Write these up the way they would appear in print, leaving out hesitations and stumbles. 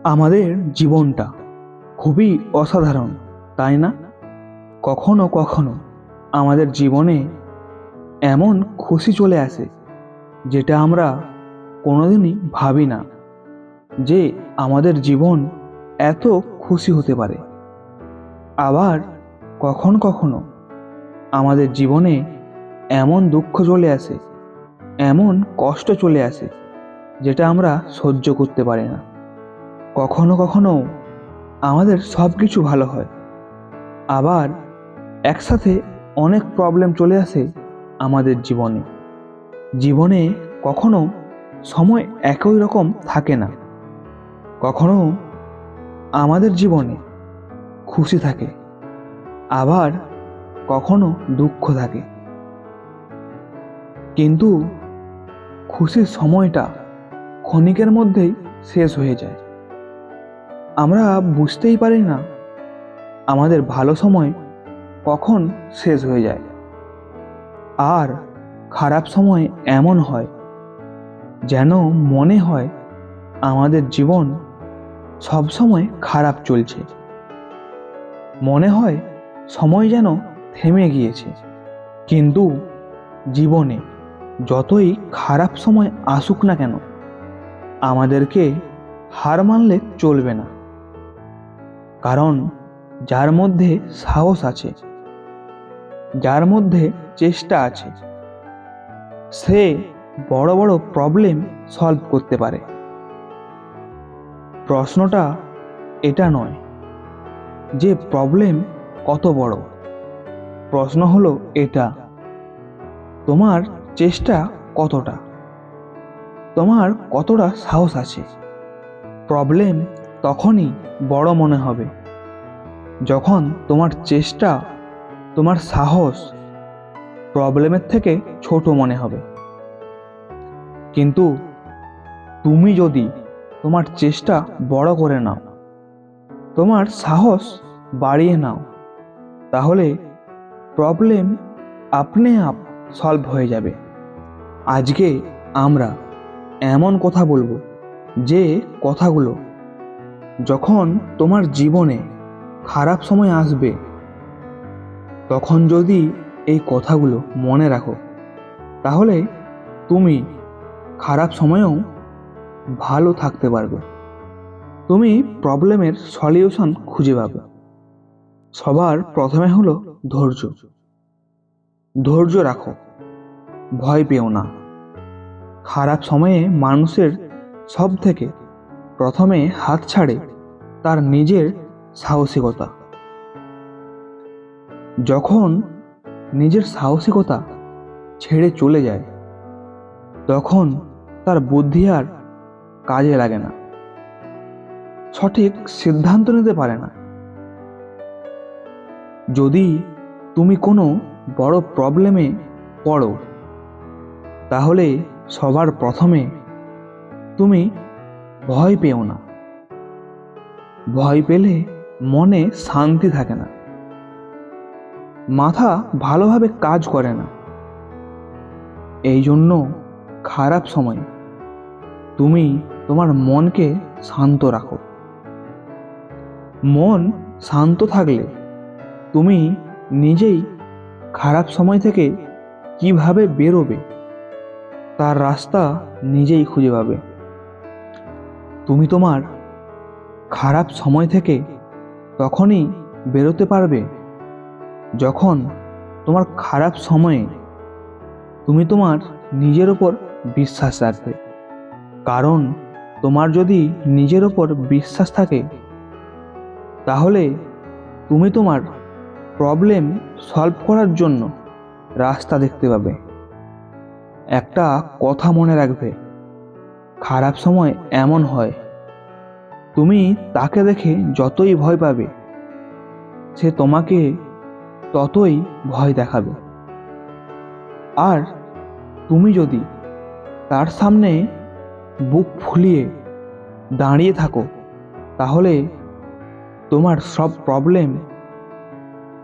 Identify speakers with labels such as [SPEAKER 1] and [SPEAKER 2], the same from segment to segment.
[SPEAKER 1] আমাদের জীবনটা খুবই অসাধারণ, তাই না? কখনো কখনো আমাদের জীবনে এমন খুশি চলে আসে যেটা আমরা কোনোদিনই ভাবি না যে আমাদের জীবন এত খুশি হতে পারে। আবার কখনো কখনো আমাদের জীবনে এমন দুঃখ চলে আসে, এমন কষ্ট চলে আসে যেটা আমরা সহ্য করতে পারি না। কখনো কখনো আমাদের সব কিছু ভালো হয়, আবার একসাথে অনেক প্রবলেম চলে আসে আমাদের জীবনে। জীবনে কখনো সময় একই রকম থাকে না। কখনো আমাদের জীবনে খুশি থাকে, আবার কখনো দুঃখ থাকে। কিন্তু খুশির সময়টা ক্ষণিকের মধ্যেই শেষ হয়ে যায়। আমরা বুঝতেই পারি না আমাদের ভালো সময় কখন শেষ হয়ে যায়। আর খারাপ সময় এমন হয় যেন মনে হয় আমাদের জীবন সবসময় খারাপ চলছে। মনে হয় সময় যেন থেমে গিয়েছে। কিন্তু জীবনে যতই খারাপ সময় আসুক না কেন, আমাদেরকে হার মানলে চলবে না। কারণ যার মধ্যে সাহস আছে, যার মধ্যে চেষ্টা আছে, সে বড় বড় প্রবলেম সলভ করতে পারে। প্রশ্নটা এটা নয় যে প্রবলেম কত বড়, প্রশ্ন হলো এটা, তোমার চেষ্টা কতটা, তোমার কতটা সাহস আছে। প্রবলেম তখনই বড় মনে হবে যখন তোমার চেষ্টা, তোমার সাহস প্রবলেমের থেকে ছোট মনে হবে। কিন্তু তুমি যদি তোমার চেষ্টা বড় করে নাও, তোমার সাহস বাড়িয়ে নাও, তাহলে প্রবলেম আপনি আপ সলভ হয়ে যাবে। আজকে আমরা এমন কথা বলবো যে কথাগুলো যখন তোমার জীবনে খারাপ সময় আসবে, তখন যদি এই কথাগুলো মনে রাখো, তাহলে তুমি খারাপ সময়েও ভালো থাকতে পারবে। তুমি প্রবলেমের সলিউশন খুঁজে পাবে। সবার প্রথমে হলো ধৈর্য। ধৈর্য রাখো, ভয় পেও না। খারাপ সময়ে মানুষের সব থেকে প্রথমে হাত ছাড়ে তার নিজের সাহসিকতা। যখন নিজের সাহসিকতা ছেড়ে চলে যায়, তখন তার বুদ্ধি আর কাজে লাগে না, সঠিক সিদ্ধান্ত নিতে পারে না। যদি তুমি কোনো বড় প্রবলেমে পড়ো, তাহলে সবার প্রথমে তুমি ভয় পেও না। ভয় পেলে মনে শান্তি থাকে না, মাথা ভালোভাবে কাজ করে না। এই জন্য খারাপ সময় তুমি তোমার মনকে শান্ত রাখো। মন শান্ত থাকলে তুমি নিজেই খারাপ সময় থেকে কিভাবে বেরোবে তার রাস্তা নিজেই খুঁজে পাবে। তুমি তোমার খারাপ সময় থেকে তখনই বেরোতে পারবে যখন তোমার খারাপ সময়ে তুমি তোমার নিজের ওপর বিশ্বাস রাখবে। কারণ তোমার যদি নিজের ওপর বিশ্বাস থাকে, তাহলে তুমি তোমার প্রবলেম সলভ করার জন্য রাস্তা দেখতে পাবে। একটা কথা মনে রাখবে, খারাপ সময় এমন হয়, তুমি তাকে দেখে যতই ভয় পাবে, সে তোমাকে ততই ভয় দেখাবে। আর তুমি যদি তার সামনে বুক ফুলিয়ে দাঁড়িয়ে থাকো, তাহলে তোমার সব প্রবলেম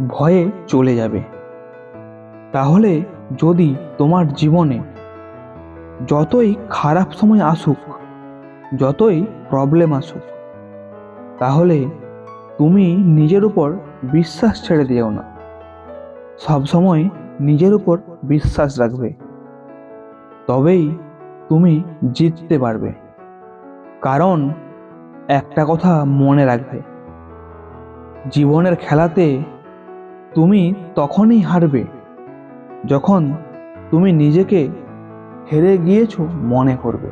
[SPEAKER 1] ভয়ে চলে যাবে। তাহলে যদি তোমার জীবনে যতই খারাপ সময় আসুক, যতই প্রবলেম আসুক, তাহলে তুমি নিজের উপর বিশ্বাস ছেড়ে দিও না। সবসময় নিজের উপর বিশ্বাস রাখবে, তবেই তুমি জিততে পারবে। কারণ একটা কথা মনে রাখবে, জীবনের খেলাতে তুমি তখনই হারবে যখন তুমি নিজেকে হেরে গিয়েছো মনে করবে।